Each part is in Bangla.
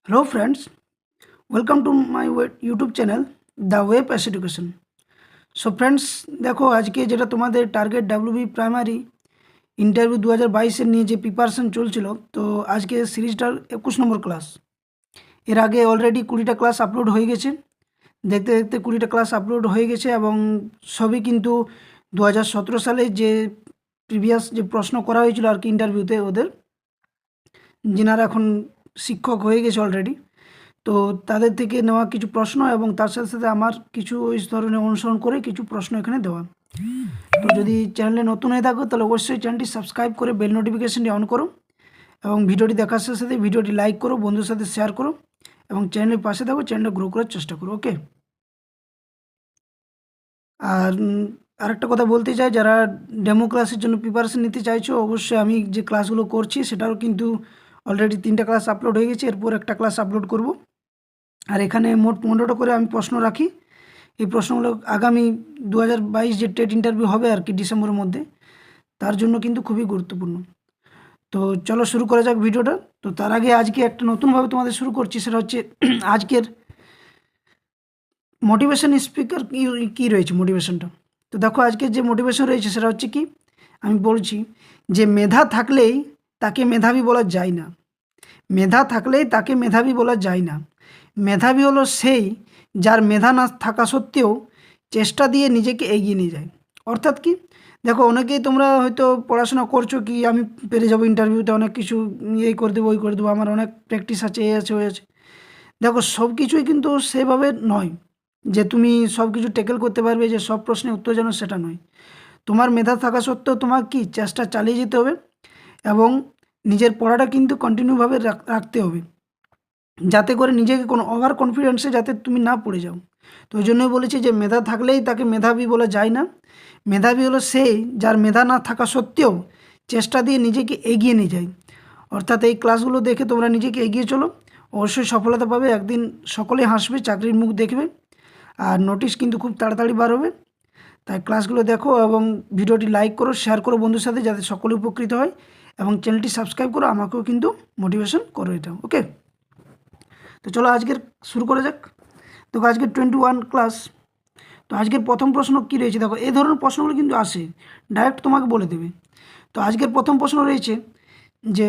Hello friends, welcome to my YouTube channel The Way Pass Education. So friends দেখো আজকে যেটা তোমাদের টার্গেট ডাব্লিউবি প্রাইমারি ইন্টারভিউ 2022-এর নিয়ে যে প্রিপারেশন চলছিল, তো আজকে সিরিজটার 21 নম্বর ক্লাস। এর আগে অলরেডি 20টা ক্লাস আপলোড হয়ে গেছে। দেখতে দেখতে 20টা ক্লাস আপলোড হয়ে গেছে এবং সবই কিন্তু 2017 সালে যে প্রিভিয়াস যে প্রশ্ন করা হয়েছিল আর কি ইন্টারভিউতে ওদের, যিনারা এখন শিক্ষক হয়ে গেছে অলরেডি, তো তাদের থেকে নেওয়া কিছু প্রশ্ন এবং তার সাথে সাথে আমার কিছু ওই ধরনের অনুসরণ করে কিছু প্রশ্ন এখানে দেওয়া। তো যদি চ্যানেলে নতুন হয়ে থাকো তাহলে অবশ্যই চ্যানেলটি সাবস্ক্রাইব করে বেল নোটিফিকেশানটি অন করো এবং ভিডিওটি দেখার সাথে সাথে ভিডিওটি লাইক করো, বন্ধুদের সাথে শেয়ার করো এবং চ্যানেলের পাশে থাকো, চ্যানেলটা গ্রো করার চেষ্টা করো। ওকে, আর আরেকটা কথা বলতে চাই, যারা ডেমো ক্লাসের জন্য প্রিপারেশন নিতে চাইছো, অবশ্যই আমি যে ক্লাসগুলো করছি সেটারও কিন্তু অলরেডি 3টা ক্লাস আপলোড হয়ে গেছে, এরপর একটা ক্লাস আপলোড করব। আর এখানে মোট 15টা করে আমি প্রশ্ন রাখি। এই প্রশ্নগুলো আগামী 2022 যে টেট ইন্টারভিউ হবে আর কি ডিসেম্বরের মধ্যে, তার জন্য কিন্তু খুবই গুরুত্বপূর্ণ। তো চলো শুরু করা যাক ভিডিওটা। তো তার আগে আজকে একটা নতুনভাবে তোমাদের শুরু করছি, সেটা হচ্ছে আজকের মোটিভেশন স্পিকার কী রয়েছে মোটিভেশনটা। তো দেখো আজকের যে মোটিভেশন রয়েছে সেটা হচ্ছে কি, আমি বলছি যে মেধা থাকলেই তাকে মেধাবী বলা যায় না। মেধা থাকলেই তাকে মেধাবী বলা যায় না। মেধাবী হলো সেই যার মেধা না থাকা সত্ত্বেও চেষ্টা দিয়ে নিজেকে এগিয়ে নিয়ে যায়। অর্থাৎ কি, দেখো অনেকেই তোমরা হয়তো পড়াশোনা করছো কি আমি পেরে যাবো ইন্টারভিউতে, অনেক কিছু এই করে দেবো ওই করে দেবো, আমার অনেক প্র্যাকটিস আছে, এই আছে ওই আছে। দেখো সব কিছুই কিন্তু সেভাবে নয় যে তুমি সব কিছু ট্যাকেল করতে পারবে, যে সব প্রশ্নের উত্তর জানো, সেটা নয়। তোমার মেধা থাকা সত্ত্বেও তোমার কি চেষ্টা চালিয়ে যেতে হবে এবং নিজের পড়াটা কিন্তু কন্টিনিউভাবে রাখতে হবে, যাতে করে নিজেকে কোনো ওভার কনফিডেন্সে যাতে তুমি না পড়ে যাও। তো ওই জন্যই বলেছি যে মেধা থাকলেই তাকে মেধাবী বলা যায় না। মেধাবী হলো সেই যার মেধা না থাকা সত্ত্বেও চেষ্টা দিয়ে নিজেকে এগিয়ে নিয়ে যায়। অর্থাৎ এই ক্লাসগুলো দেখে তোমরা নিজেকে এগিয়ে চলো, অবশ্যই সফলতা পাবে। একদিন সকলেই হাসবে, চাকরির মুখ দেখবে, আর নোটিশ কিন্তু খুব তাড়াতাড়ি বার হবে। তাই ক্লাসগুলো দেখো এবং ভিডিওটি লাইক করো, শেয়ার করো বন্ধুর সাথে, যাতে সকলে উপকৃত হয়, এবং চ্যানেলটি সাবস্ক্রাইব করো, আমাকেও কিন্তু মোটিভেশন করো এটা। ওকে, তো চলো আজকের শুরু করা যাক। দেখো আজকের 21 ক্লাস। তো আজকের প্রথম প্রশ্ন কী রয়েছে, দেখো এই ধরনের প্রশ্নগুলো কিন্তু আসে, ডাইরেক্ট তোমাকে বলে দেবে। তো আজকের প্রথম প্রশ্ন রয়েছে যে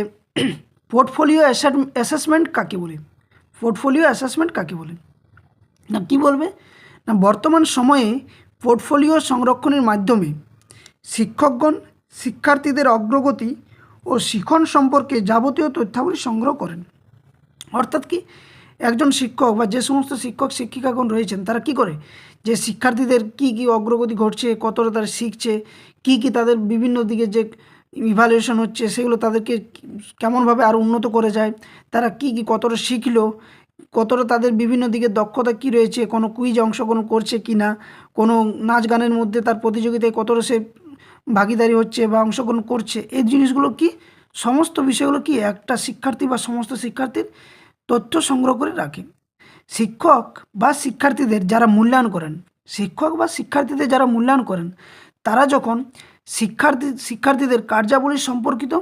পোর্টফোলিও অ্যাসেসমেন্ট কাকে বলে। পোর্টফোলিও অ্যাসেসমেন্ট কাকে বলে, না কী বলবে, না বর্তমান সময়ে পোর্টফোলিও সংরক্ষণের মাধ্যমে শিক্ষকগণ শিক্ষার্থীদের অগ্রগতি ও শিখন সম্পর্কে যাবতীয় তথ্যাবলী সংগ্রহ করেন। অর্থাৎ কি, একজন শিক্ষক বা যে সমস্ত শিক্ষক শিক্ষিকাগণ রয়েছেন তারা কি করে, যে শিক্ষার্থীদের কি কি অগ্রগতি ঘটছে, কতটা তারা শিখছে, কি কি তাদের বিভিন্ন দিকে যে ইভ্যালুয়েশন হচ্ছে সেগুলো তাদেরকে কেমনভাবে আরও উন্নত করে যায়, তারা কি কি কতটা শিখলো, কতটা তাদের বিভিন্ন দিকে দক্ষতা কি রয়েছে, কোনো কুইজে অংশগ্রহণ করছে কি না, কোনো নাচ গানের মধ্যে তার প্রতিযোগিতায় কতটা সে ভাগিদারি হচ্ছে বা অংশগ্রহণ করছে, এই জিনিসগুলো কি সমস্ত বিষয়গুলো কি একটা শিক্ষার্থী বা সমস্ত শিক্ষার্থীর তথ্য সংগ্রহ করে রাখে। শিক্ষক বা শিক্ষার্থীদের যারা মূল্যায়ন করেন, শিক্ষক বা শিক্ষার্থীদের যারা মূল্যায়ন করেন, তারা যখন শিক্ষার্থীদের কার্যাবলী সম্পর্কিত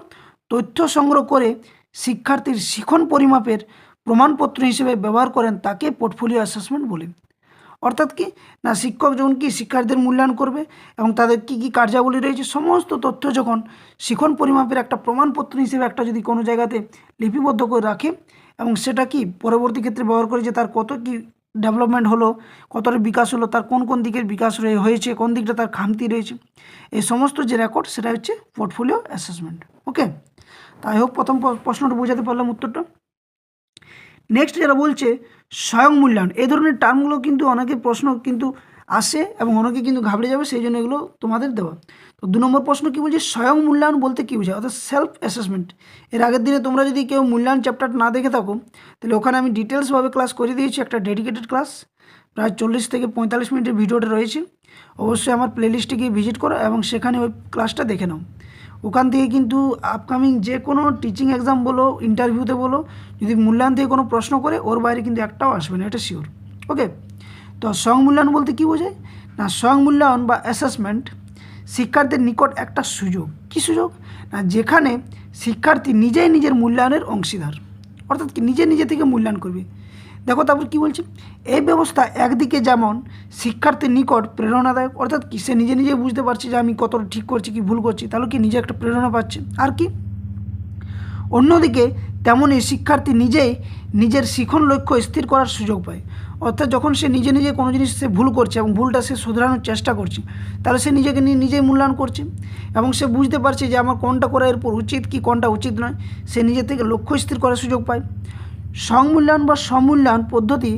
তথ্য সংগ্রহ করে শিক্ষার্থীর শিখন পরিমাপের প্রমাণপত্র হিসেবে ব্যবহার করেন, তাকে পোর্টফোলিও অ্যাসেসমেন্ট বলে। অর্থাৎ কি, না শিক্ষক যখন কি শিক্ষার্থীদের মূল্যায়ন করবে এবং তাদের কি কি কার্যাবলী রয়েছে সমস্ত তথ্য যখন শিখন পরিমাপের একটা প্রমাণপত্র হিসেবে একটা যদি কোনো জায়গাতে লিপিবদ্ধ করে রাখে এবং সেটা কি পরবর্তী ক্ষেত্রে ব্যবহার করে যে তার কত কি ডেভেলপমেন্ট হলো, কতটা বিকাশ হলো, তার কোন কোন দিকের বিকাশ হয়েছে, কোন দিকটা তার খামতি রয়েছে, এই সমস্ত যে রেকর্ড সেটা হচ্ছে পোর্টফোলিও অ্যাসেসমেন্ট। ওকে, তাই হোক প্রথম প্রশ্নটা বোঝাতে পারলাম উত্তরটা। নেক্সট যারা বলছে স্বয়ং মূল্যায়ন, এই ধরনের টার্মগুলো কিন্তু অনেকের প্রশ্ন কিন্তু আসে এবং অনেকে কিন্তু ঘাবড়ে যাবে, সেই জন্য এগুলো তোমাদের দেওয়া। তো 2 নম্বর প্রশ্ন কী বলছে, স্বয়ং মূল্যায়ন বলতে কী বোঝায়, অর্থাৎ সেলফ অ্যাসেসমেন্ট। এর আগের দিনে তোমরা যদি কেউ মূল্যায়ন চ্যাপ্টার না দেখে থাকো, তাহলে ওখানে আমি ডিটেলসভাবে ক্লাস করে দিয়েছি, একটা ডেডিকেটেড ক্লাস, প্রায় 40 থেকে 45 মিনিটের ভিডিওটা রয়েছে। অবশ্যই আমার প্লেলিস্টে গিয়ে ভিজিট করো এবং সেখানে ওই ক্লাসটা দেখে নাও। ওখান থেকে কিন্তু আপকামিং যে কোনো টিচিং এক্সাম বলো, ইন্টারভিউতে বলো, যদি মূল্যায়ন থেকে কোনো প্রশ্ন করে ওর বাইরে কিন্তু একটাও আসবে না, এটা শিওর। ওকে, তো স্বয়ং মূল্যায়ন বলতে কী বোঝায়, না স্বয়ং মূল্যায়ন বা অ্যাসেসমেন্ট শিক্ষার্থীর নিকট একটা সুযোগ। কী সুযোগ, না যেখানে শিক্ষার্থী নিজেই নিজের মূল্যায়নের অংশীদার। অর্থাৎ কি নিজে নিজে থেকে মূল্যায়ন করবে। দেখো তারপর কী বলছে, এই ব্যবস্থা একদিকে যেমন শিক্ষার্থীর নিকট প্রেরণাদায়ক, অর্থাৎ কি সে নিজে নিজে বুঝতে পারছে যে আমি কতটা ঠিক করছি কি ভুল করছি, তাহলে কি নিজে একটা প্রেরণা পাচ্ছে। আর কি অন্যদিকে তেমনই শিক্ষার্থী নিজেই নিজের শিখন লক্ষ্য স্থির করার সুযোগ পায়। অর্থাৎ যখন সে নিজে নিজে কোনো জিনিস সে ভুল করছে এবং ভুলটা সে শুধরানোর চেষ্টা করছে, তাহলে সে নিজেকে নিয়ে নিজেই মূল্যায়ন করছে এবং সে বুঝতে পারছে যে আমার কোনটা করা এরপর উচিত কি কোনটা উচিত নয়, সে নিজে থেকে লক্ষ্য স্থির করার সুযোগ পায়। সংমূল্যায়ন বা সমূল্যায়ন পদ্ধতি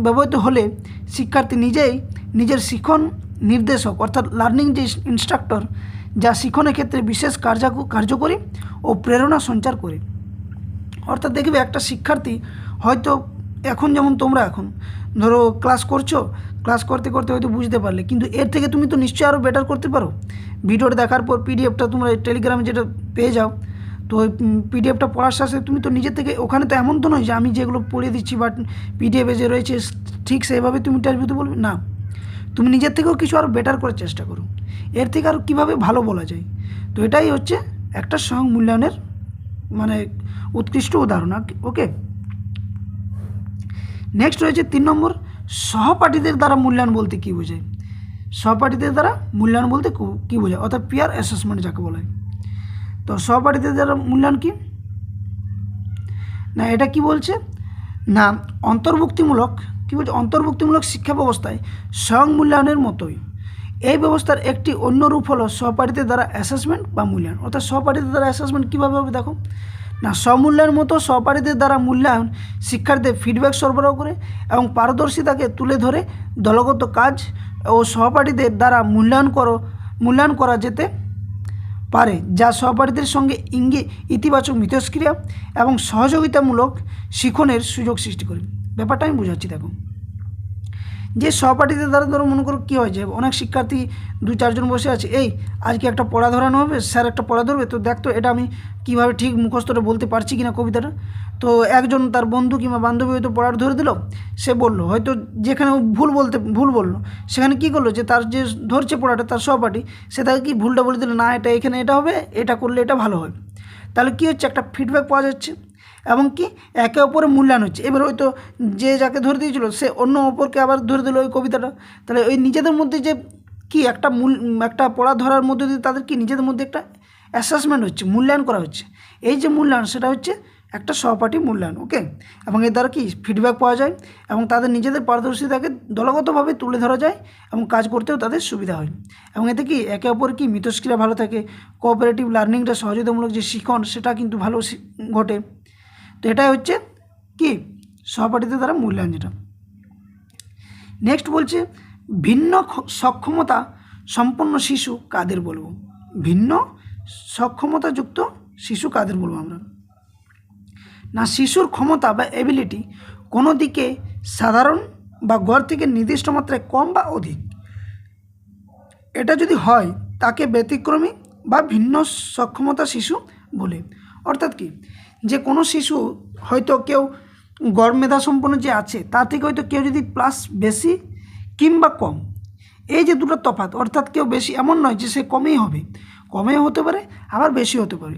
ব্যবহৃত হলে শিক্ষার্থী নিজেই নিজের শিখন নির্দেশক অর্থাৎ লার্নিং যে ইনস্ট্রাক্টর, যা শিখনের ক্ষেত্রে বিশেষ কার্যকরী ও প্রেরণা সঞ্চার করে। অর্থাৎ দেখবে একটা শিক্ষার্থী হয়তো এখন যেমন তোমরা এখন ধরো ক্লাস করছো, ক্লাস করতে করতে হয়তো বুঝতে পারলে, কিন্তু এর থেকে তুমি তো নিশ্চয়ই আরও বেটার করতে পারো। ভিডিওটা দেখার পর পিডিএফটা তোমরা টেলিগ্রামে যেটা পেয়ে যাও, তো ওই পিডিএফটা পড়ার সাথে তুমি তো নিজে থেকে, ওখানে তো এমন তো নয় যে আমি যেগুলো পড়িয়ে দিচ্ছি বা পিডিএফে যে রয়েছে ঠিক সেইভাবে তুমি ইন্টারভিউতে বলবে না, তুমি নিজের থেকেও কিছু আরও বেটার করার চেষ্টা করো, এর থেকে আরও কীভাবে ভালো বলা যায়। তো এটাই হচ্ছে একটা মূল্যায়নের মানে উৎকৃষ্ট উদাহরণ। ওকে, নেক্সট রয়েছে 3 নম্বর, সহপাঠীদের দ্বারা মূল্যায়ন বলতে কী বোঝায়। সহপাঠীদের দ্বারা মূল্যায়ন বলতে কী বোঝায়, অর্থাৎ পিয়ার অ্যাসেসমেন্ট যাকে বলা হয়। তো সহপাঠীদের দ্বারা মূল্যায়ন কি না, এটা কি বলছে না অন্তর্ভুক্তিমূলক, কী বলছে, অন্তর্ভুক্তিমূলক শিক্ষা ব্যবস্থায় স্বয়ং মূল্যায়নের মতোই এই ব্যবস্থার একটি অন্য রূপ হলো সহপাঠীদের দ্বারা অ্যাসেসমেন্ট বা মূল্যায়ন। অর্থাৎ সহপাঠীদের দ্বারা অ্যাসেসমেন্ট কীভাবে হবে দেখো না, স্বমূল্যায়নের মতো সহপাঠীদের দ্বারা মূল্যায়ন শিক্ষার্থীদের ফিডব্যাক সরবরাহ করে এবং পারদর্শিতাকে তুলে ধরে দলগত কাজ ও সহপাঠীদের দ্বারা মূল্যায়ন করা যেতে পারে, যা সহপাঠীদের সঙ্গে ইতিবাচক মিথস্ক্রিয়া এবং সহযোগিতামূলক শিখনের সুযোগ সৃষ্টি করে। ব্যাপারটা আমি বোঝাচ্ছি। দেখো যে সহপাঠীদের দ্বারা ধরো মনে করো কী হয় যে অনেক শিক্ষার্থী 2-4 জন বসে আছে, এই আজকে একটা পড়া ধরানো হবে, স্যার একটা পড়া ধরবে, তো দেখতো এটা আমি কীভাবে ঠিক মুখস্থটা বলতে পারছি কিনা কবিতাটা। তো একজন তার বন্ধু কিংবা বান্ধবী হয়তো পড়ার ধরে দিল, সে বললো হয়তো যেখানে ভুল বললো, সেখানে কী করলো যে তার যে ধরছে পড়াটা তার সহপাঠী, সে তাকে কি ভুলটা বলে দিল, না এটা এখানে এটা হবে, এটা করলে এটা ভালো হয়। তাহলে কী হচ্ছে, একটা ফিডব্যাক পাওয়া যাচ্ছে এবং কি একে অপরের মূল্যায়ন হচ্ছে। এবার হয়তো যে যাকে ধরে দিয়েছিল সে অন্য অপরকে আবার ধরে দিল ওই কবিতাটা, তাহলে ওই নিজেদের মধ্যে যে কি একটা পড়া ধরার মধ্যে দিয়ে তাদের কি নিজেদের মধ্যে একটা অ্যাসেসমেন্ট হচ্ছে, মূল্যায়ন করা হচ্ছে। এই যে মূল্যায়ন সেটা হচ্ছে একটা সহপাঠী মূল্যায়ন। ওকে, এবং এর দ্বারা কি ফিডব্যাক পাওয়া যায় এবং তাদের নিজেদের পারদর্শিতাকে দলগতভাবে তুলে ধরা যায় এবং কাজ করতেও তাদের সুবিধা হয় এবং এতে কি একে অপর কি মিথস্ক্রিয়া ভালো থাকে, কোঅপারেটিভ লার্নিংটা সহযোগিতামূলক যে শিখন সেটা কিন্তু ভালো ঘটে। তো এটাই হচ্ছে কি সহপাঠীদের দ্বারা মূল্যায়ন যেটা। নেক্সট বলছে ভিন্ন সক্ষমতা সম্পন্ন শিশু কাদের বলবো, ভিন্ন সক্ষমতাযুক্ত শিশু কাদের বলবো আমরা না, শিশুর ক্ষমতা বা এবিলিটি কোনো দিকে সাধারণ বা গড় থেকে নির্দিষ্ট মাত্রায় কম বা অধিক, এটা যদি হয় তাকে ব্যতিক্রমী বা ভিন্ন সক্ষমতা শিশু বলে। অর্থাৎ কি যে কোনো শিশু হয়তো কেউ গড় মেধা সম্পন্ন যে আছে তার থেকে হয়তো কেউ যদি প্লাস বেশি কিংবা কম, এই যে দুটো তফাৎ, অর্থাৎ কেউ বেশি এমন নয় যে সে কমেই হবে, কমেও হতে পারে আবার বেশি হতে পারে,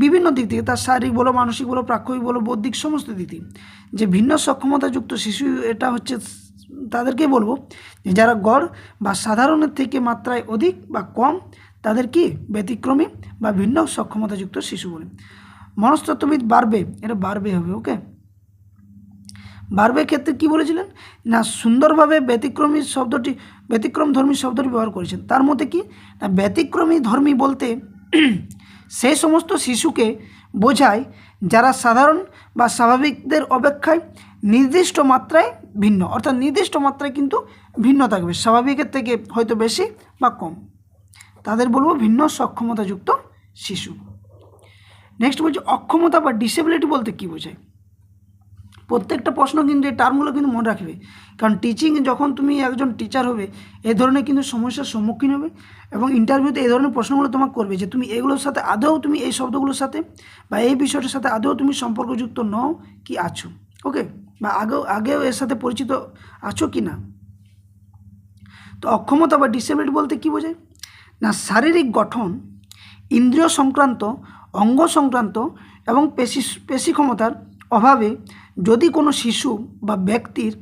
বিভিন্ন দিক থেকে তার শারীরিক বলো, মানসিক বলো, প্রাক্ষণিক বলো, বৌদ্ধিক সমস্ত দিক থেকে যে ভিন্ন সক্ষমতাযুক্ত শিশু, এটা হচ্ছে তাদেরকে বলবো যে যারা গড় বা সাধারণের থেকে মাত্রায় অধিক বা কম তাদের কি ব্যতিক্রমী বা ভিন্ন সক্ষমতাযুক্ত শিশু বলে। মনস্তত্ত্ববিদ বার্বে, এটা বার্বে হবে। ওকে, বার্বের ক্ষেত্রে কী বলেছিলেন না সুন্দরভাবে ব্যতিক্রমধর্মী শব্দটি ব্যবহার করেছেন। তার মধ্যে কি না ব্যতিক্রমী বলতে সেই সমস্ত শিশুকে বোঝায় যারা সাধারণ বা স্বাভাবিকদের অপেক্ষায় নির্দিষ্ট মাত্রায় ভিন্ন, অর্থাৎ নির্দিষ্ট মাত্রায় কিন্তু ভিন্ন থাকবে, স্বাভাবিকের থেকে হয়তো বেশি বা কম, তাদের বলবো ভিন্ন সক্ষমতাযুক্ত শিশু। নেক্সট বলছি অক্ষমতা বা ডিসেবিলিটি বলতে কী বোঝায়। প্রত্যেকটা প্রশ্ন কিন্তু এই টার্মগুলো কিন্তু মনে রাখবে, কারণ টিচিং যখন তুমি একজন টিচার হবে এই ধরনের কিন্তু সমস্যার সম্মুখীন হবে এবং ইন্টারভিউতে এই ধরনের প্রশ্নগুলো তোমাকে করবে যে তুমি এগুলোর সাথে আদৌ তুমি এই শব্দগুলোর সাথে বা এই বিষয়টার সাথে আদৌ তুমি সম্পর্কযুক্ত নও কি আছো। ওকে, বা আগেও এর সাথে পরিচিত আছো কি না। তো অক্ষমতা বা ডিসেবিলিটি বলতে কী বোঝায় না শারীরিক গঠন, ইন্দ্রিয় সংক্রান্ত, অঙ্গ সংক্রান্ত এবং পেশি ক্ষমতার অভাবে যদি কোনো শিশু বা ব্যক্তির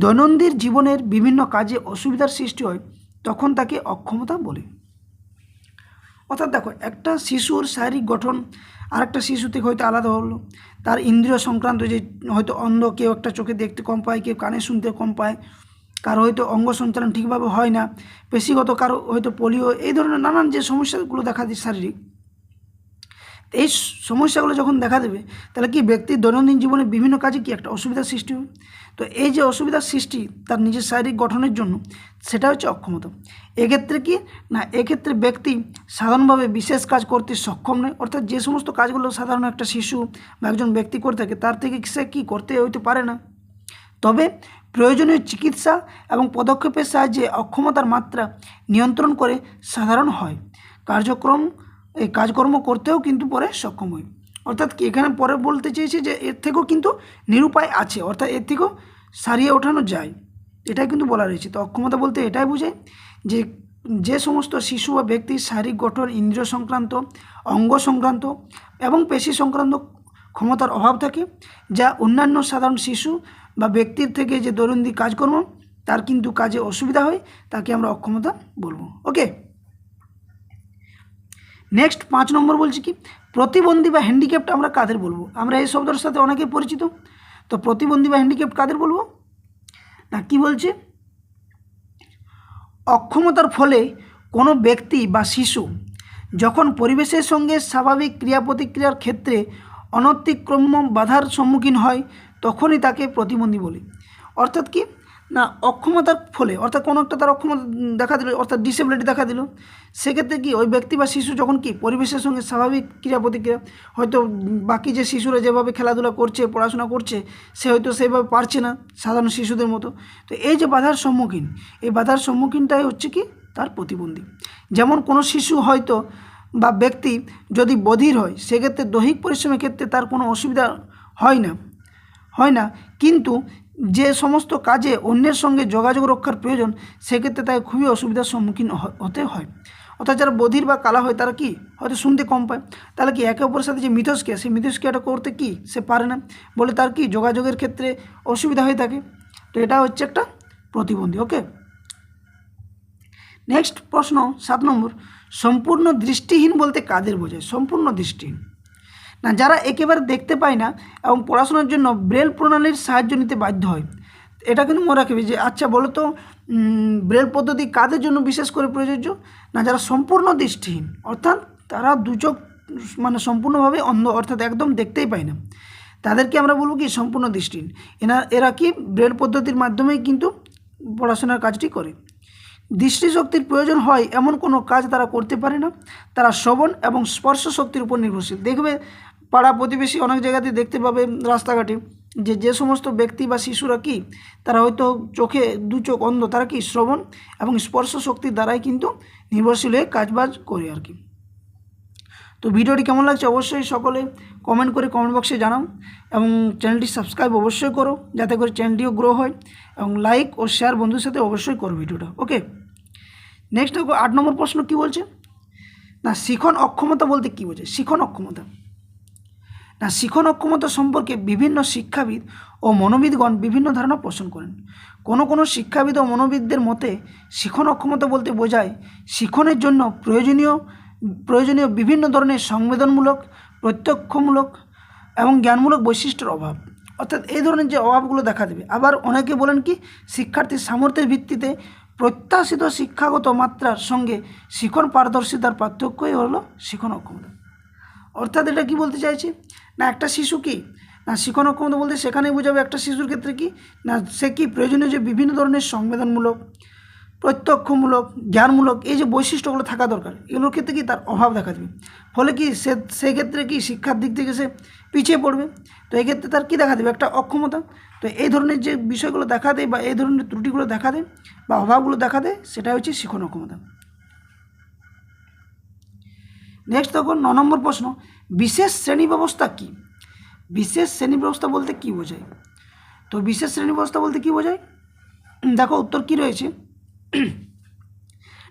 দৈনন্দিন জীবনের বিভিন্ন কাজে অসুবিধার সৃষ্টি হয় তখন তাকে অক্ষমতা বলে। অর্থাৎ দেখো, একটা শিশুর শারীরিক গঠন আর একটা শিশু থেকে হয়তো আলাদা হলো, তার ইন্দ্রিয় সংক্রান্ত যে হয়তো অন্ধ, কেউ একটা চোখে দেখতে কম পায়, কেউ কানে শুনতে কম পায়, কারো হয়তো অঙ্গ সঞ্চালন ঠিকভাবে হয় না, পেশিগত কারো হয়তো পোলিও, এই ধরনের নানান যে সমস্যাগুলো দেখা দেয় শারীরিক, এই সমস্যাগুলো যখন দেখা দেবে তাহলে কি ব্যক্তির দৈনন্দিন জীবনে বিভিন্ন কাজে কি একটা অসুবিধার সৃষ্টি হবে। তো এই যে অসুবিধার সৃষ্টি তার নিজের শারীরিক গঠনের জন্য, সেটা হচ্ছে অক্ষমতা। এক্ষেত্রে কি না, এক্ষেত্রে ব্যক্তি সাধারণভাবে বিশেষ কাজ করতে সক্ষম নয়, অর্থাৎ যে সমস্ত কাজগুলো সাধারণ একটা শিশু বা একজন ব্যক্তি করে থাকে তার থেকে সে কী করতে হইতে পারে না। তবে প্রয়োজনীয় চিকিৎসা এবং পদক্ষেপের সাহায্যে অক্ষমতার মাত্রা নিয়ন্ত্রণ করে সাধারণ হয়, কাজকর্ম করতেও কিন্তু পরে সক্ষম হয়। অর্থাৎ কি এখানে পরে বলতে চেয়েছি যে এর থেকেও কিন্তু নিরুপায় আছে, অর্থাৎ এর থেকেও সারিয়ে ওঠানো যায়, এটাই কিন্তু বলা রয়েছে। তো অক্ষমতা বলতে এটাই বোঝায় যে যে সমস্ত শিশু বা ব্যক্তির শারীরিক গঠন, ইন্দ্রিয় সংক্রান্ত, অঙ্গ সংক্রান্ত এবং পেশি সংক্রান্ত ক্ষমতার অভাব থাকে, যা অন্যান্য সাধারণ শিশু বা ব্যক্তির থেকে যে দৈনন্দিন কাজকর্ম তার কিন্তু কাজে অসুবিধা হয়, তাকে আমরা অক্ষমতা বলবো। ওকে, নেক্সট 5 নম্বর বলছি কি, প্রতিবন্ধী বা হ্যান্ডিক্যাপ্ট আমরা কাদের বলবো। আমরা এই শব্দের সাথে অনেকে পরিচিত, তো প্রতিবন্ধী বা হ্যান্ডিক্যাপ্ট কাদের বলবো না, কি বলছে, অক্ষমতার ফলে কোনো ব্যক্তি বা শিশু যখন পরিবেশের সঙ্গে স্বাভাবিক ক্রিয়া প্রতিক্রিয়ার ক্ষেত্রে অনতিক্রম্য বাধার সম্মুখীন হয় তখনই তাকে প্রতিবন্ধী বলি। অর্থাৎ কি না, অক্ষমতার ফলে, অর্থাৎ কোনো একটা তার অক্ষমতা দেখা দিল, অর্থাৎ ডিসেবিলিটি দেখা দিল, সেক্ষেত্রে কি ওই ব্যক্তি বা শিশু যখন কি পরিবেশের সঙ্গে স্বাভাবিক ক্রিয়া প্রতিক্রিয়া, হয়তো বাকি যে শিশুরা যেভাবে খেলাধুলা করছে, পড়াশোনা করছে, সে হয়তো সেইভাবে পারছে না সাধারণ শিশুদের মতো, তো এই যে বাধার সম্মুখীন, এই বাধার সম্মুখীনটাই হচ্ছে কি তার প্রতিবন্ধী। যেমন কোনো শিশু হয়তো বা ব্যক্তি যদি বধির হয়, সেক্ষেত্রে দৈহিক পরিশ্রমের ক্ষেত্রে তার কোনো অসুবিধা হয় না, কিন্তু যে সমস্ত কাজে অন্যের সঙ্গে যোগাযোগ রক্ষার প্রয়োজন, সেক্ষেত্রে তাকে খুবই অসুবিধার সম্মুখীন হতে হয়। অর্থাৎ যারা বধির বা কালা হয় তারা কি হয়তো শুনতে কম পায়, তাহলে কি একে অপরের সাথে যে মিথস্ক্রিয়া, সেই মিথস্ক্রিয়াটা করতে কি সে পারে না, বলে তার কি যোগাযোগের ক্ষেত্রে অসুবিধা হয়ে থাকে। তো এটা হচ্ছে একটা প্রতিবন্ধী। ওকে, নেক্সট প্রশ্ন 7 নম্বর, সম্পূর্ণ দৃষ্টিহীন বলতে কাদের বোঝায়। সম্পূর্ণ দৃষ্টিহীন না, যারা একেবারে দেখতে পায় না এবং পড়াশোনার জন্য ব্রেল প্রণালীর সাহায্য নিতে বাধ্য হয়। এটা কিন্তু মনে রাখবে যে আচ্ছা বলো তো, ব্রেল পদ্ধতি কাদের জন্য বিশেষ করে প্রযোজ্য না, যারা সম্পূর্ণ দৃষ্টিহীন, অর্থাৎ তারা দু চোখ মানে সম্পূর্ণভাবে অন্ধ, অর্থাৎ একদম দেখতেই পায় না, তাদেরকে আমরা বলবো কি সম্পূর্ণ দৃষ্টিহীন। এরা কি ব্রেল পদ্ধতির মাধ্যমেই কিন্তু পড়াশোনার কাজটি করে। দৃষ্টিশক্তির প্রয়োজন হয় এমন কোনো কাজ তারা করতে পারে না, তারা শ্রবণ এবং স্পর্শ শক্তির উপর নির্ভরশীল। দেখবে পাড়া প্রতিবেশী অনেক জায়গাতে দেখতে পাবে রাস্তাঘাটে যে সমস্ত ব্যক্তি বা শিশুরা কি তারা হয়তো চোখে দু চোখ অন্ধ, তারা কি শ্রবণ এবং স্পর্শ শক্তির দ্বারাই কিন্তু নির্ভরশীল হয়ে কাজবাজ করে আর কি। তো ভিডিওটি কেমন লাগছে অবশ্যই সকলে কমেন্ট করে কমেন্ট বক্সে জানাও, এবং চ্যানেলটি সাবস্ক্রাইব অবশ্যই করো যাতে করে চ্যানেলটিও গ্রো হয়, এবং লাইক ও শেয়ার বন্ধুর সাথে অবশ্যই করো ভিডিওটা। ওকে, নেক্সট দেখো 8 নম্বর প্রশ্ন কি বলছে না, শিখন অক্ষমতা বলতে কী বোঝায়। শিখন অক্ষমতা না, শিখন অক্ষমতা সম্পর্কে বিভিন্ন শিক্ষাবিদ ও মনোবিদগণ বিভিন্ন ধারণা পোষণ করেন। কোনো শিক্ষাবিদ ও মনোবিদদের মতে শিখন অক্ষমতা বলতে বোঝায় শিখনের জন্য প্রয়োজনীয় বিভিন্ন ধরনের সংবেদনমূলক, প্রত্যক্ষমূলক এবং জ্ঞানমূলক বৈশিষ্ট্যের অভাব। অর্থাৎ এই ধরনের যে অভাবগুলো দেখা দেবে। আবার অনেকে বলেন কি শিক্ষার্থীর সামর্থ্যের ভিত্তিতে প্রত্যাশিত শিক্ষাগত মাত্রার সঙ্গে শিখন পারদর্শিতার পার্থক্যই হলো শিখন অক্ষমতা। অর্থাৎ এটা কি বলতে চাইছি না, একটা শিশু কি না শিখন অক্ষমতা বলতে সেখানেই বোঝাবে একটা শিশুর ক্ষেত্রে কি না, সে কি প্রয়োজনীয় যে বিভিন্ন ধরনের সংবেদনমূলক, প্রত্যক্ষমূলক, জ্ঞানমূলক এই যে বৈশিষ্ট্যগুলো থাকা দরকার, এগুলোর ক্ষেত্রে কি তার অভাব দেখা দেবে। ফলে কি সেক্ষেত্রে কি শিক্ষার দিক থেকে সে পিছিয়ে পড়বে। তো এক্ষেত্রে তার কি দেখা দেবে, একটা অক্ষমতা। তো এই ধরনের যে বিষয়গুলো দেখা দেয় বা এই ধরনের ত্রুটিগুলো দেখা দেয় বা অভাবগুলো দেখা দেয়, সেটা হচ্ছে শিখন অক্ষমতা। নেক্সট দেখো 9 নম্বর প্রশ্ন, বিশেষ শ্রেণী ব্যবস্থা কী। বিশেষ শ্রেণী ব্যবস্থা বলতে কী বোঝায়। তো বিশেষ শ্রেণী ব্যবস্থা বলতে কী বোঝায়, দেখো উত্তর কী রয়েছে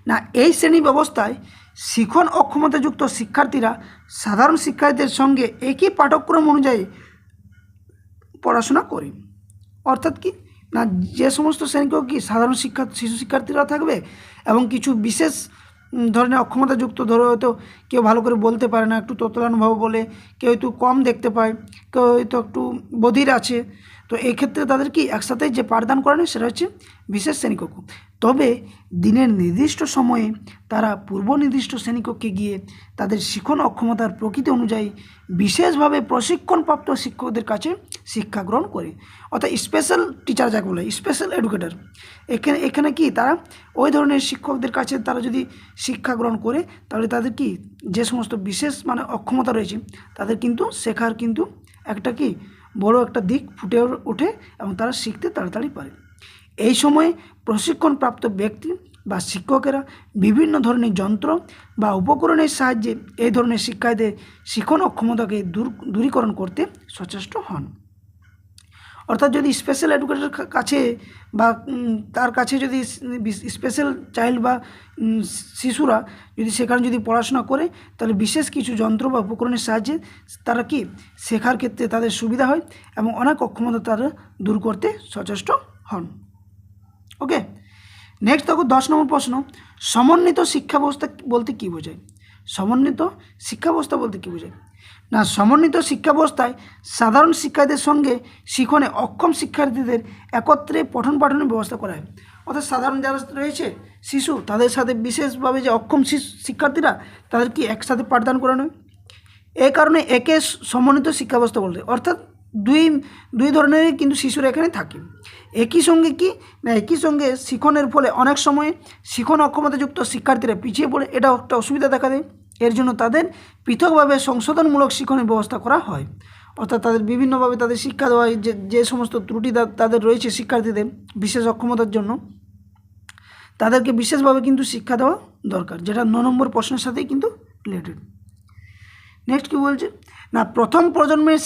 না, এই শ্রেণী ব্যবস্থায় শিখন অক্ষমতাযুক্ত শিক্ষার্থীরা সাধারণ শিক্ষার্থীদের সঙ্গে একই পাঠ্যক্রম অনুযায়ী পড়াশোনা করে। অর্থাৎ কি না, যে সমস্ত শ্রেণীকেও কি সাধারণ শিশু শিক্ষার্থীরা থাকবে এবং কিছু বিশেষ ধরনের অক্ষমতাযুক্ত, ধরো হয়তো কেউ ভালো করে বলতে পারে না, একটু তোতলানুভাব বলে, কেউ একটু কম দেখতে পায়, কেউ হয়তো একটু বধির আছে, তো এই ক্ষেত্রে তাদের কি একসাথে যে পাঠদান করানো সেটা হচ্ছে বিশেষ শ্রেণীকক্ষ। তবে দিনের নির্দিষ্ট সময়ে তারা পূর্ব নির্দিষ্ট শ্রেণীকক্ষে গিয়ে তাদের শিখন অক্ষমতার প্রকৃতি অনুযায়ী বিশেষভাবে প্রশিক্ষণপ্রাপ্ত শিক্ষকদের কাছে শিক্ষা গ্রহণ করে। অর্থাৎ স্পেশাল টিচার যাকে বলে, স্পেশাল এডুকেটর, এখানে কি তারা ওই ধরনের শিক্ষকদের কাছে তারা যদি শিক্ষা গ্রহণ করে, তাহলে তাদের কি যে সমস্ত বিশেষ মানে অক্ষমতা রয়েছে তাদের কিন্তু শেখার কিন্তু একটা কি বড় একটা দিক ফুটে ওঠে এবং তারা শিখতে তাড়াতাড়ি পারে। এই সময়ে প্রশিক্ষণপ্রাপ্ত ব্যক্তি বা শিক্ষকেরা বিভিন্ন ধরনের যন্ত্র বা উপকরণের সাহায্যে এই ধরনের শিক্ষার্থীদের শিখন অক্ষমতাকে দূরীকরণ করতে সচেষ্ট হন। অর্থাৎ যদি স্পেশাল এডুকেটরের কাছে বা তার কাছে যদি স্পেশাল চাইল্ড বা শিশুরা যদি সেখানে যদি পড়াশোনা করে, তাহলে বিশেষ কিছু যন্ত্র বা উপকরণের সাহায্যে তারা কি শেখার ক্ষেত্রে তাদের সুবিধা হয় এবং অনেক অক্ষমতা তারা দূর করতে সচেষ্ট হন। ওকে, নেক্সট দেখো 10 নম্বর প্রশ্ন, সমন্বিত শিক্ষা ব্যবস্থা বলতে কী বোঝায়? সমন্বিত শিক্ষা ব্যবস্থা বলতে কী বোঝায়? না, সমন্বিত শিক্ষা ব্যবস্থায় সাধারণ শিক্ষার্থীদের সঙ্গে শিখনে অক্ষম শিক্ষার্থীদের একত্রে পঠন পাঠনের ব্যবস্থা করা হয়। অর্থাৎ সাধারণ যারা রয়েছে শিশু, তাদের সাথে বিশেষভাবে যে অক্ষম শিক্ষার্থীরা তাদের কি একসাথে পাঠদান করানো হয়। এই কারণে একে সমন্বিত শিক্ষা ব্যবস্থা বলতে, অর্থাৎ দুই ধরনেরই কিন্তু শিশুরা এখানে থাকে। একই সঙ্গে কি না, একই সঙ্গে শিখনের ফলে অনেক সময় শিখন অক্ষমতাযুক্ত শিক্ষার্থীরা পিছিয়ে পড়ে, এটা একটা অসুবিধা দেখা দেয়। এর জন্য তাদের পৃথকভাবে সংশোধনমূলক শিখনের ব্যবস্থা করা হয়। অর্থাৎ তাদের বিভিন্নভাবে তাদের শিক্ষা দেওয়া হয়, যে সমস্ত ত্রুটি তাদের রয়েছে শিক্ষার্থীদের বিশেষ অক্ষমতার জন্য, তাদেরকে বিশেষভাবে কিন্তু শিক্ষা দেওয়া দরকার, যেটা 9 নম্বর প্রশ্নের সাথেই কিন্তু রিলেটেড। নেক্সট কী বলছে না, প্রথম প্রজন্মের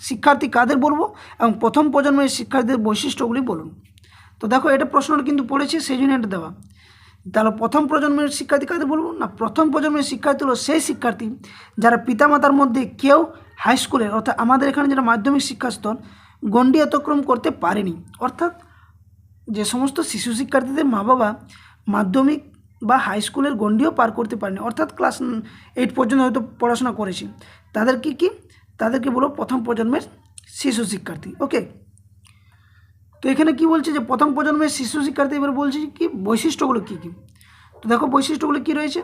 শিক্ষার্থী কাদের বলবো এবং প্রথম প্রজন্মের শিক্ষার্থীদের বৈশিষ্ট্যগুলি বলুন। তো দেখো এটা প্রশ্নটা কিন্তু পড়েছে, সেই জন্য এটা দেওয়া। তাহলে প্রথম প্রজন্মের শিক্ষার্থী কাদের বলবো না, প্রথম প্রজন্মের শিক্ষার্থী হলো সেই শিক্ষার্থী যারা পিতামাতার মধ্যে কেউ হাই স্কুলের, অর্থাৎ আমাদের এখানে যেটা মাধ্যমিক শিক্ষা স্তর, গণ্ডি অতিক্রম করতে পারেনি। অর্থাৎ যে সমস্ত শিশু শিক্ষার্থীদের মা বাবা মাধ্যমিক বা হাই স্কুলের গণ্ডিও পার করতে পারেনি, অর্থাৎ ক্লাস 8 পর্যন্ত হয়তো পড়াশোনা করেছি, তাদেরকে বলো প্রথম প্রজন্মের শিশু শিক্ষার্থী। ওকে, তো এখানে কি বলছে যে প্রথম প্রজন্মের শিশু শিক্ষার্থী, এবার বলছি কি বৈশিষ্ট্যগুলো কী কী। তো দেখো বৈশিষ্ট্যগুলো কী রয়েছে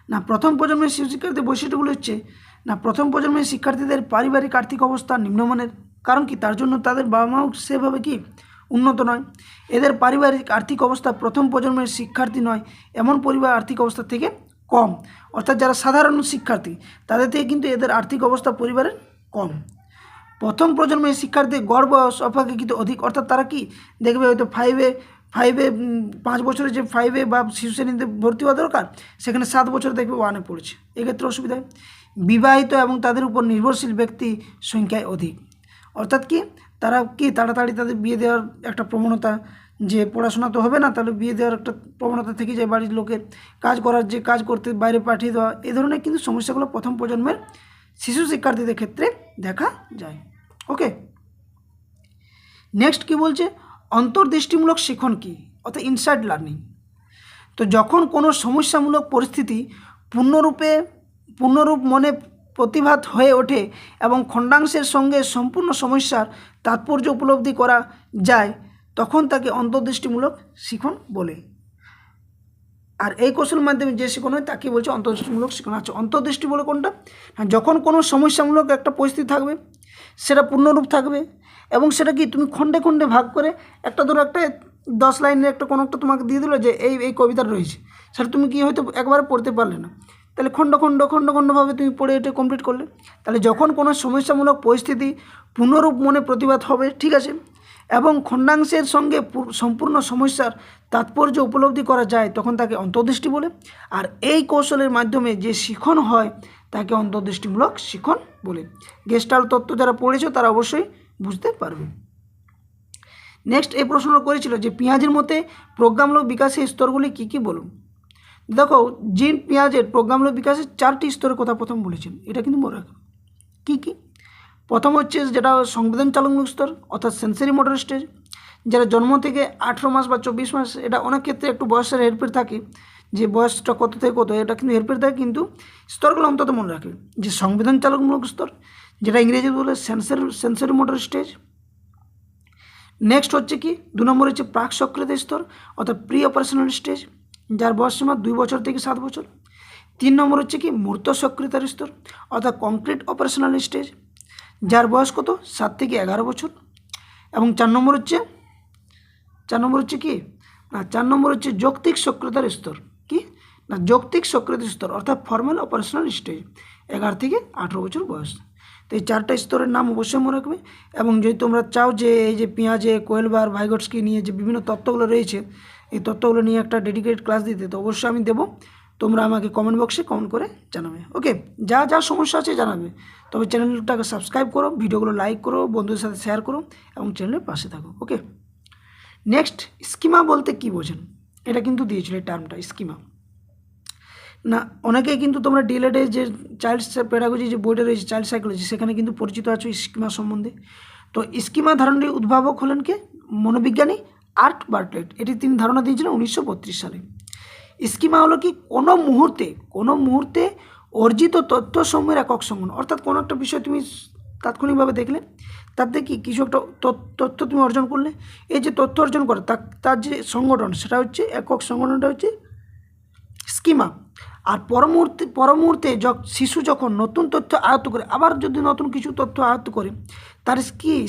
না, প্রথম প্রজন্মের শিশু শিক্ষার্থীর বৈশিষ্ট্যগুলো হচ্ছে না, প্রথম প্রজন্মের শিক্ষার্থীদের পারিবারিক আর্থিক অবস্থা নিম্নমানের। কারণ কি, তার জন্য তাদের বাবা মাও সেভাবে কি উন্নত নয়। এদের পারিবারিক আর্থিক অবস্থা প্রথম প্রজন্মের শিক্ষার্থী নয় এমন পরিবার আর্থিক অবস্থা থেকে কম। অর্থাৎ যারা সাধারণ শিক্ষার্থী তাদের থেকে কিন্তু এদের আর্থিক অবস্থা পরিবারের কম। প্রথম প্রজন্মের শিক্ষার্থী গড় বয়স অপেক্ষাকৃত অধিক, অর্থাৎ তারা কি দেখবে হয়তো ফাইভে 5 বছরে যে 5-এ বা শিশু শ্রেণীতে ভর্তি হওয়া দরকার, সেখানে 7 বছরে দেখবে 1-এ পড়েছে। এক্ষেত্রে অসুবিধা হয়। বিবাহিত এবং তাদের উপর নির্ভরশীল ব্যক্তি সংখ্যায় অধিক, অর্থাৎ কি তারা কি তাড়াতাড়ি তাদের বিয়ে দেওয়ার একটা প্রবণতা, যে পড়াশোনা তো হবে না, তাহলে বিয়ে দেওয়ার একটা প্রবণতা থেকে যায় বাড়ির লোকের, কাজ করতে বাইরে পাঠিয়ে দেওয়া, এই ধরনের কিন্তু সমস্যাগুলো প্রথম প্রজন্মের শিশু শিক্ষার্থীদের ক্ষেত্রে দেখা যায়। ওকে, নেক্সট কি বলছে, অন্তর্দৃষ্টিমূলক শিখন কি, অর্থাৎ ইনসাইড লার্নিং। তো যখন কোনো সমস্যামূলক পরিস্থিতি পূর্ণরূপ মনে প্রতিভাত হয়ে ওঠে এবং খণ্ডাংশের সঙ্গে সম্পূর্ণ সমস্যার তাৎপর্য উপলব্ধি করা যায়, তখন তাকে অন্তর্দৃষ্টিমূলক শিখন বলে। আর এই কৌশলের মাধ্যমে যে শিখন হয় তাকে বলছে অন্তর্দৃষ্টিমূলক শিখন। আচ্ছা, অন্তর্দৃষ্টি বলে কোনটা, যখন কোনো সমস্যামূলক একটা পরিস্থিতি থাকবে, সেটা পূর্ণরূপ থাকবে এবং সেটা কি তুমি খণ্ডে খণ্ডে ভাগ করে, একটা ধরো একটা 10 লাইনের একটা কোনো একটা তোমাকে দিয়ে দিল যে এই কবিতাটা রয়েছে, সেটা তুমি কি হয়তো একবারে পড়তে পারলে না, তাহলে খণ্ডভাবে তুমি পড়ে এটা কমপ্লিট করলে। তাহলে যখন কোনো সমস্যামূলক পরিস্থিতি পূর্ণরূপ মনে প্রতিবাদ হবে, ঠিক আছে, এবং খণ্ডাংশের সঙ্গে সম্পূর্ণ সমস্যার তাৎপর্য উপলব্ধি করা যায়, তখন তাকে অন্তর্দৃষ্টি বলে। আর এই কৌশলের মাধ্যমে যে শিখন হয় তাকে অন্তর্দৃষ্টিমূলক শিখন বলে। গেস্টাল্ট তত্ত্ব যারা পড়েছো তারা অবশ্যই বুঝতে পারবে। নেক্সট এই প্রশ্নটা করেছিল যে পিঁয়াজের মতে প্রজ্ঞামূলক বিকাশের স্তরগুলি কী কী বলুন। দেখো জিন পিঁয়াজের প্রজ্ঞামূলক বিকাশের 4টি স্তরের কথা প্রথম বলেছেন, এটা কিন্তু মনে রাখো। কী কী? প্রথম হচ্ছে যেটা সংবেদন চালকমূলক স্তর অর্থাৎ সেন্সরি মোটর স্টেজ, যারা জন্ম থেকে 18 মাস বা 24 মাস, এটা অনেক ক্ষেত্রে একটু বয়সের হেরফের থাকে, যে বয়সটা কত থেকে কত, এটা কিন্তু হেরফের থাকে, কিন্তু স্তরগুলো অন্তত মনে রাখবে যে সংবেদন চালকমূলক স্তর, যেটা ইংরেজি বলে সেন্সরি মোটর স্টেজ। নেক্সট হচ্ছে কি 2 নম্বর হচ্ছে প্রাক সক্রিয়তা স্তর অর্থাৎ প্রি অপারেশনাল স্টেজ, যার বয়স সীমা 2 বছর থেকে 7 বছর। 3 নম্বর হচ্ছে কি মূর্ত সক্রিয়তার স্তর অর্থাৎ কংক্রিট অপারেশনাল স্টেজ, যার বয়স কত 7 থেকে 11 বছর। এবং 4 নম্বর হচ্ছে কি না, 4 নম্বর হচ্ছে যৌক্তিক সক্রিয়তার স্তর, কি না যৌক্তিক সক্রিয়তার স্তর অর্থাৎ ফর্মাল অপারেশনাল স্টেজ, 11 থেকে 18 বছর বয়স। তো এই 4টা স্তরের নাম অবশ্যই মনে রাখবে। এবং যদি তোমরা চাও যে এই যে পিঁয়াজে কোয়েলবার ভাইগটস্কি নিয়ে যে বিভিন্ন তত্ত্বগুলো রয়েছে, এই তত্ত্বগুলো নিয়ে একটা ডেডিকেটেড ক্লাস দিতে, তো অবশ্যই আমি দেবো, তোমরা আমাকে কমেন্ট বক্সে কমেন্ট করে জানাবে। ওকে, যা যা সমস্যা আছে জানাবে। তবে চ্যানেলটাকে সাবস্ক্রাইব করো, ভিডিওগুলো লাইক করো, বন্ধুদের সাথে শেয়ার করো এবং চ্যানেলের পাশে থাকো। ওকে, নেক্সট স্কিমা বলতে কি বোঝেন, এটা কিন্তু দিয়েছিল এই টার্মটা স্কিমা না। অনেকেই কিন্তু তোমরা ডিএলএডে যে চাইল্ড পেডাগজি যে বইটা রয়েছে চাইল্ড সাইকোলজি, সেখানে কিন্তু পরিচিত আছো স্কিমা সম্বন্ধে। তো স্কিমা ধারণাটির উদ্ভাবক হলেন কে, মনোবিজ্ঞানী আর্ট বার্টলেট। এটি তিনি ধারণা দিয়েছিলেন 1932 সালে। স্কিমা হলো কি কোনো মুহূর্তে অর্জিত তথ্য সমূহের একক সংগ্রহ, অর্থাৎ কোনো একটা বিষয় তুমি তাৎক্ষণিকভাবে দেখলে, তার থেকে কিছু একটা তথ্য তুমি অর্জন করলে, এই যে তথ্য অর্জন করে তার যে সংগঠন, সেটা হচ্ছে একক সংগঠনটা হচ্ছে স্কিমা। আর পর মুহূর্তে শিশু যখন নতুন তথ্য আয়ত্ত করে, আবার যদি নতুন কিছু তথ্য আয়ত্ত করে, তার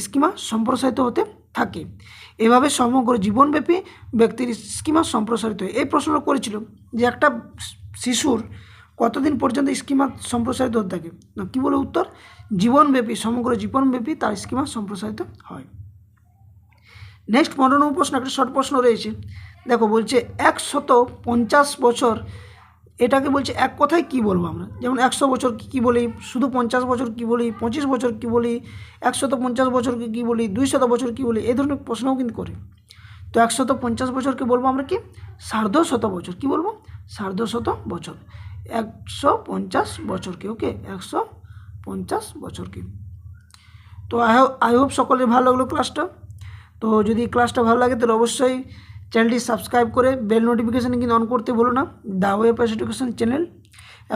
স্কিমা সম্প্রসারিত হতে থাকে। এভাবে সমগ্র জীবনব্যাপী ব্যক্তির স্কিমা সম্প্রসারিত হয়। এই প্রশ্নটা করেছিল যে একটা শিশুর কতদিন পর্যন্ত স্কিমা সম্প্রসারিত হতে থাকে, না কী বলে উত্তর, জীবনব্যাপী, সমগ্র জীবনব্যাপী তার স্কিমা সম্প্রসারিত হয়। নেক্সট 15 নম্বর প্রশ্ন, একটা শর্ট প্রশ্ন রয়েছে, দেখো বলছে 150 বছর, এটাকে বলছে এক কথায় কি বলবো আমরা, যেমন 100 বছরকে কী বলি, শুধু 50 বছর কী বলি, 25 বছর কী বলি, 150 বছরকে কী বলি, 200 বছর কী বলি, এই ধরনের প্রশ্নও কিন্তু করে। তো 150 বছরকে বলবো আমরা কি সার্ধশত বছর, কি বলবো সার্ধশত বছর, 150 বছরকে। ওকে, 150 বছরকে। তো আই হোপ সকলের ভালো লাগলো ক্লাসটা। তো যদি ক্লাসটা ভালো লাগে তাহলে অবশ্যই চ্যানেলটি সাবস্ক্রাইব করে বেল নোটিফিকেশান কিন্তু অন করতে ভুলো না, the way of education channel.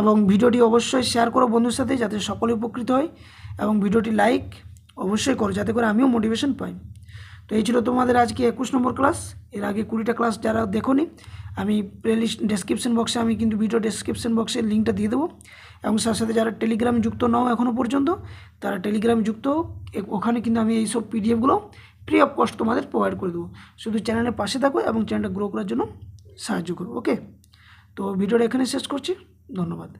এবং ভিডিওটি অবশ্যই শেয়ার করো বন্ধুর সাথে, যাতে সকলে উপকৃত হয়। এবং ভিডিওটি লাইক অবশ্যই করো, যাতে করে আমিও মোটিভেশন পাই। তো এই ছিল তোমাদের আজকে 21 নম্বর ক্লাস। এর আগে 20টা ক্লাস যারা দেখোনি, আমি প্লেলিস্ট ডেসক্রিপশন বক্সে আমি কিন্তু ভিডিও ডেসক্রিপশন বক্সে লিঙ্কটা দিয়ে দেবো। এবং তার সাথে যারা টেলিগ্রামে যুক্ত নাও এখনও পর্যন্ত, তারা টেলিগ্রামে যুক্ত, ওখানে কিন্তু আমি এইসব পিডিএফগুলো ফ্রি অফ কস্ট তোমাদের প্রোভাইড করে দেবো। শুধু চ্যানেলের পাশে থাকো এবং চ্যানেলটা গ্রো করার জন্য সাহায্য করো। ওকে, তো ভিডিওটা এখানে শেষ করছি, ধন্যবাদ।